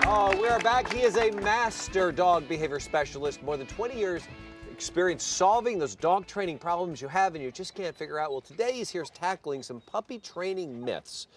We are back. He is a master dog behavior specialist. More than 20 years experience solving those dog training problems you have and you just can't figure out. Well, today he's here tackling some puppy training myths.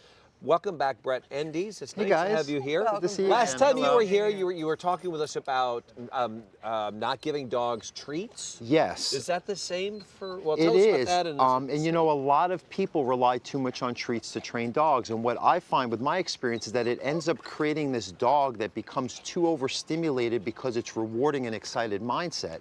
Welcome back, Brett Endies. It's nice to have you here. Good to see you. Last time you were here, you were talking with us about not giving dogs treats. Yes. Is that the same for? Well, It tell us is. about that. And you know, a lot of people rely too much on treats to train dogs. And what I find with my experience is that it ends up creating this dog that becomes too overstimulated because it's rewarding an excited mindset.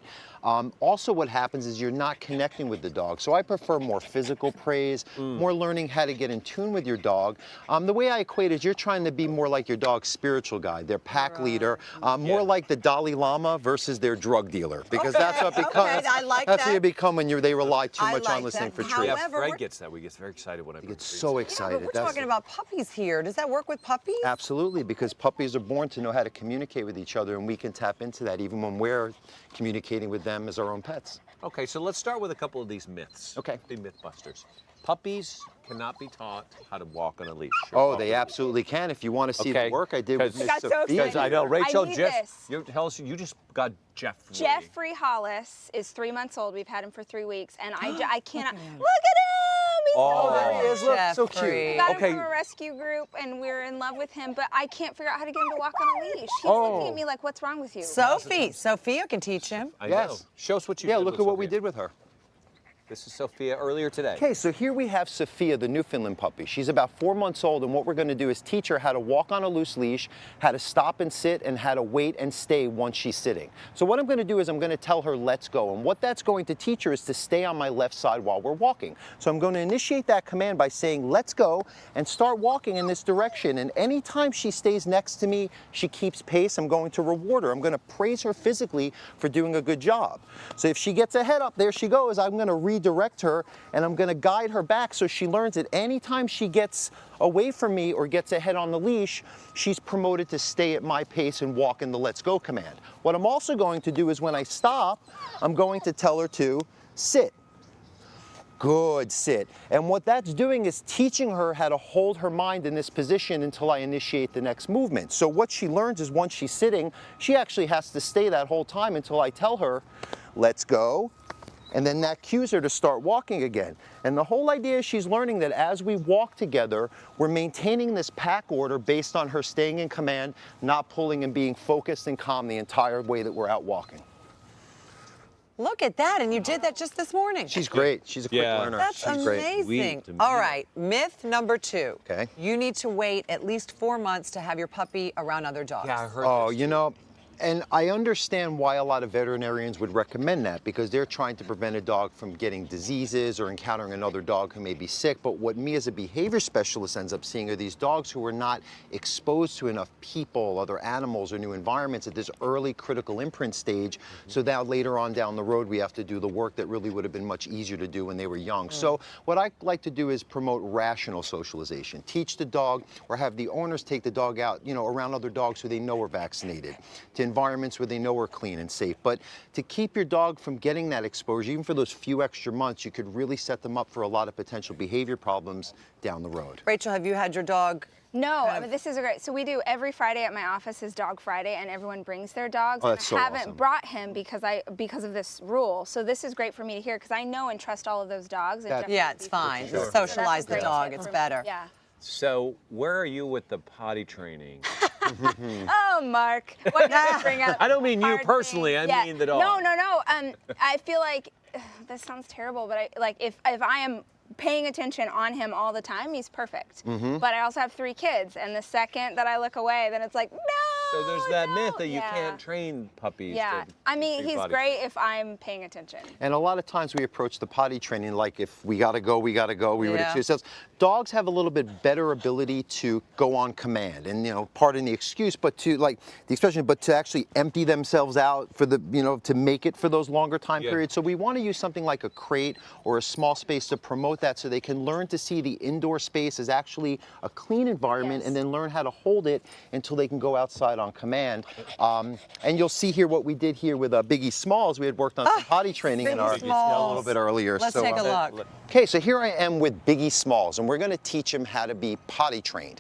Also, what happens is you're not connecting with the dog. So I prefer more physical praise, more learning how to get in tune with your dog. The way I equate is you're trying to be more like your dog's spiritual guide, their pack leader, more like the Dalai Lama versus their drug dealer, because that's what becomes. I like that's that. what you become when they rely too much like on listening that. for treats. Yeah, Fred gets that. We get very excited when I Get so excited. But we're talking about puppies here. Does that work with puppies? Absolutely, because puppies are born to know how to communicate with each other, and we can tap into that even when we're communicating with them as our own pets. Okay, so let's start with a couple of these myths. Okay. The Mythbusters. Puppies cannot be taught how to walk on a leash. Oh, they absolutely can. If you want to see the work I did with Miss got so Sophia. excited. I know, Rachel, I need Jeff, this. you just got Jeffrey. Jeffrey Hollis is 3 months old. We've had him for 3 weeks, and I cannot. Look at him! He's Oh, so there he cute. is. Look, so Jeffrey. cute. Got Okay. him from a rescue group, and we're in love with him, but I can't figure out how to get him to walk on a leash. He's looking at me like, what's wrong with you? Sophia can teach him. I know. Yes. Show us what you Yeah, did look with at what we Sophia. did with her. This is Sophia earlier today. Okay, so here we have Sophia, the Newfoundland puppy. She's about 4 months old, and what we're going to do is teach her how to walk on a loose leash, how to stop and sit, and how to wait and stay once she's sitting. So what I'm going to do is I'm going to tell her, let's go. And what that's going to teach her is to stay on my left side while we're walking. So I'm going to initiate that command by saying, let's go, and start walking in this direction. And anytime she stays next to me, she keeps pace, I'm going to reward her. I'm going to praise her physically for doing a good job. So if she gets ahead up, there she goes, I'm going to redirect her, and I'm going to guide her back so she learns that anytime she gets away from me or gets ahead on the leash, she's promoted to stay at my pace and walk in the let's go command. What I'm also going to do is when I stop, I'm going to tell her to sit. Good, sit. And what that's doing is teaching her how to hold her mind in this position until I initiate the next movement. So what she learns is once she's sitting, she actually has to stay that whole time until I tell her, let's go. And then that cues her to start walking again. And the whole idea is she's learning that as we walk together, we're maintaining this pack order based on her staying in command, not pulling and being focused and calm the entire way that we're out walking. Look at that, and you did that just this morning. She's great. She's a quick learner. That's She's great. amazing. All right, myth number 2. Okay. You need to wait at least 4 months to have your puppy around other dogs. Yeah, I heard Oh, this you too. know, and I understand why a lot of veterinarians would recommend that because they're trying to prevent a dog from getting diseases or encountering another dog who may be sick. But what me as a behavior specialist ends up seeing are these dogs who are not exposed to enough people, other animals, or new environments at this early critical imprint stage. So now later on down the road, we have to do the work that really would have been much easier to do when they were young. So what I like to do is promote rational socialization. Teach the dog or have the owners take the dog out, you know, around other dogs who they know are vaccinated, to environments where they know are clean and safe. But to keep your dog from getting that exposure, even for those few extra months, you could really set them up for a lot of potential behavior problems down the road. Rachel, have you had your dog? No, I mean, this is great. So we do every Friday at my office is Dog Friday, and everyone brings their dogs. Oh, that's so and I haven't awesome. brought him because of this rule. So this is great for me to hear because I know and trust all of those dogs. And Jeffrey Yeah, would it's be fine. too. So Socialize that's a the great dog. tip It's for me. better. Yeah. So where are you with the potty training? Oh, Mark, what did you bring up? I don't mean you Hard personally, thing. I mean the dog. No. I feel like this sounds terrible, but if I am paying attention on him all the time, he's perfect. But I also have 3 kids, and the second that I look away, then it's like, no. So there's that no. myth that you Yeah. can't train puppies. Yeah, to I mean, do he's potty great training. if I'm paying attention. And a lot of times we approach the potty training like if we gotta go, we gotta go, we would Yeah. excuse ourselves. Dogs have a little bit better ability to go on command and, you know, pardon the excuse, but to like the expression, but to actually empty themselves out for the, you know, to make it for those longer time periods. So we want to use something like a crate or a small space to promote that so they can learn to see the indoor space as actually a clean environment Yes. and then learn how to hold it until they can go outside on command. And you'll see here what we did here with Biggie Smalls. We had worked on some potty training in our Biggie Smalls. a little bit earlier. Let's take a look. Okay, so here I am with Biggie Smalls, and we're going to teach him how to be potty trained.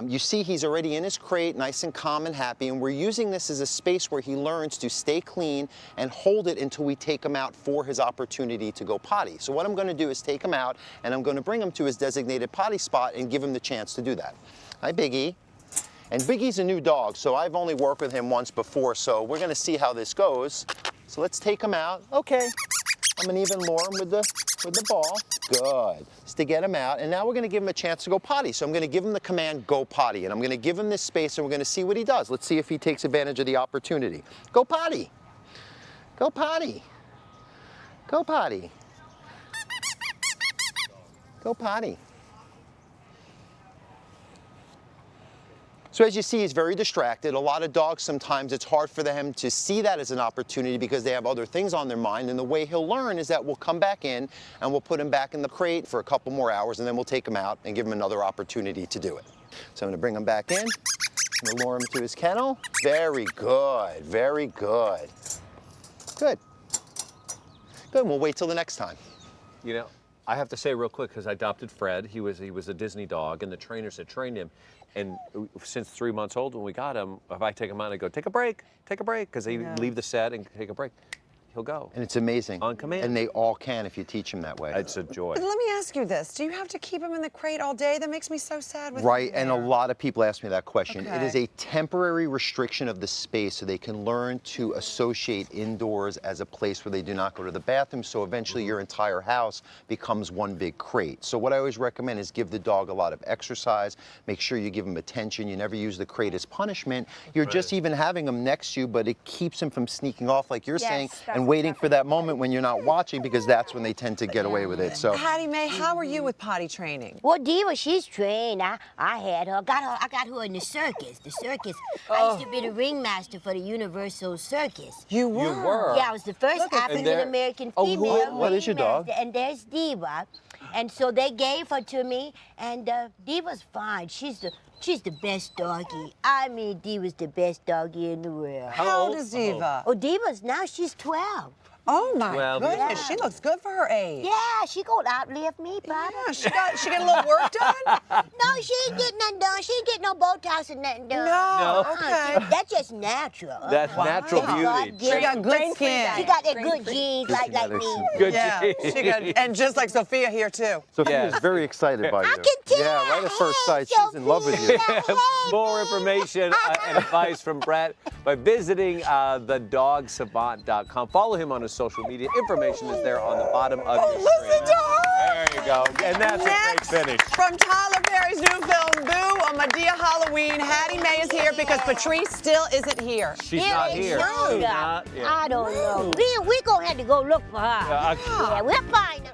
You see he's already in his crate, nice and calm and happy, and we're using this as a space where he learns to stay clean and hold it until we take him out for his opportunity to go potty. So what I'm going to do is take him out, and I'm going to bring him to his designated potty spot and give him the chance to do that. Hi, Biggie. And Biggie's a new dog, so I've only worked with him once before, so we're going to see how this goes. So let's take him out. Okay. I'm going to even lure him with the ball. Good. Just to get him out. And now we're going to give him a chance to go potty. So I'm going to give him the command, go potty. And I'm going to give him this space, and we're going to see what he does. Let's see if he takes advantage of the opportunity. Go potty. Go potty. Go potty. Go potty. So as you see, he's very distracted. A lot of dogs, sometimes it's hard for them to see that as an opportunity because they have other things on their mind. And the way he'll learn is that we'll come back in and we'll put him back in the crate for a couple more hours, and then we'll take him out and give him another opportunity to do it. So I'm gonna bring him back in. I'm gonna lure him to his kennel. Very good, very good. Good. Good, we'll wait till the next time. You know, I have to say real quick, because I adopted Fred. He was a Disney dog, and the trainers had trained him. And since 3 months old, when we got him, if I take him out, I go, take a break, because they leave the set and take a break. He'll go. And it's amazing. On command. And they all can if you teach them that way. It's a joy. But let me ask you this. Do you have to keep him in the crate all day? That makes me so sad with Right, him and a there. lot of people ask me that question. It Okay. is a temporary restriction of the space so they can learn to associate indoors as a place where they do not go to the bathroom, so eventually your entire house becomes one big crate. So what I always recommend is give the dog a lot of exercise, make sure you give him attention, you never use the crate as punishment. You're just even having him next to you, but it keeps him from sneaking off, like you're Yes, saying, that's and waiting exactly for that moment when you're not watching, because that's when they tend to get away with it. So. Hattie Mae, how are you with potty training? Well, Diva, she's trained. I had her. I got her in the circus. I used to be the ringmaster for the Universal Circus. You were? You were? Yeah, I was the first Look at- African American Oh, female what is your dog? ringmaster, and there's Diva. And so they gave her to me, and Diva's fine. She's the best doggy. I mean, Diva's the best doggy in the world. How old is Diva? Oh, Diva's now she's 12. Oh my Well, goodness, yeah. she looks good for her age. Yeah, she gonna outlive me, Papa. Yeah, she got a little work done? No, she ain't getting nothing done. She ain't getting no Botox and nothing done. No, No. okay. That's just natural. That's natural That's beauty. God She given. got good skin. She got that good genes like me. Good Yeah, genes. she got, and just like Sophia here too. Sophia's very excited by you. I can tell. Yeah, right at first Hey, sight, she's in love with you. Sophia, hey, More information and advice from Brett by visiting thedogsavant.com. Follow him on his social media. Information is there on the bottom of your Listen screen. to her. There you go. And that's a great Next, finish. from Tyler Perry's new film, Boo, on Madea Halloween, Hattie Mae is here because Patrice still isn't here. She's here not it here. showed She's up. not. Yeah. I don't know. We gonna have to go look for her. Yeah, Yeah, we'll find her.